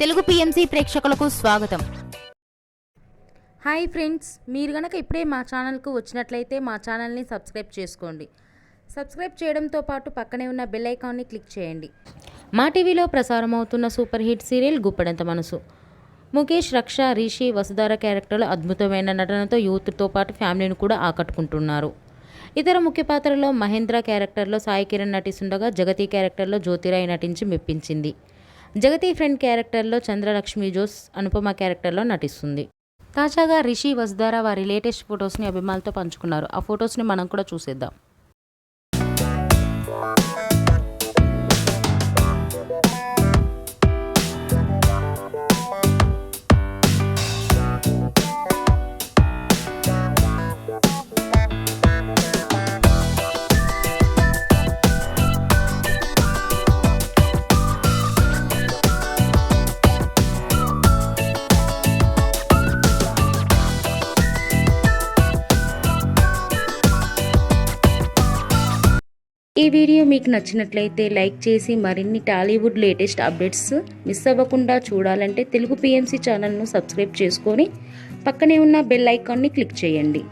Telugu PMC ప్రేక్షకులకు స్వాగతం. Hi friends, మీరు గనక ఇప్పుడే మా ఛానల్కు వచ్చినట్లయితే మా ఛానల్ని సబ్స్క్రైబ్ చేసుకోండి. సబ్స్క్రైబ్ చేయడంతో పాటు పక్కనే ఉన్న బెల్ ఐకాన్ని క్లిక్ చేయండి. మా టీవీలో ప్రసారం అవుతున్న సూపర్ హిట్ సీరియల్ గుప్పెడంత మనసు. ముఖేష్, రక్ష, రిషి, వసుధార క్యారెక్టర్లు అద్భుతమైన నటనతో యూత్తో పాటు ఫ్యామిలీని కూడా ఆకట్టుకుంటున్నారు. ఇతర ముఖ్య పాత్రలో మహేంద్ర క్యారెక్టర్లో సాయి కిరణ్ నటిస్తుండగా జగతి క్యారెక్టర్లో జ్యోతిరాయ్ నటించి మెప్పించింది. జగతి ఫ్రెండ్ క్యారెక్టర్లో చంద్రలక్ష్మి జోస్ అనుపమ క్యారెక్టర్లో నటిస్తుంది. తాజాగా రిషి, వసుధార వారి లేటెస్ట్ ఫొటోస్ని అభిమానులతో పంచుకున్నారు. ఆ ఫొటోస్ని మనం కూడా చూసేద్దాం. ఈ వీడియో మీకు నచ్చినట్లయితే లైక్ చేసి మరిన్ని టాలీవుడ్ లేటెస్ట్ అప్డేట్స్ మిస్ అవ్వకుండా చూడాలంటే తెలుగు పిఎంసి ఛానల్ను సబ్స్క్రైబ్ చేసుకొని పక్కనే ఉన్న బెల్ ఐకాన్ని క్లిక్ చేయండి.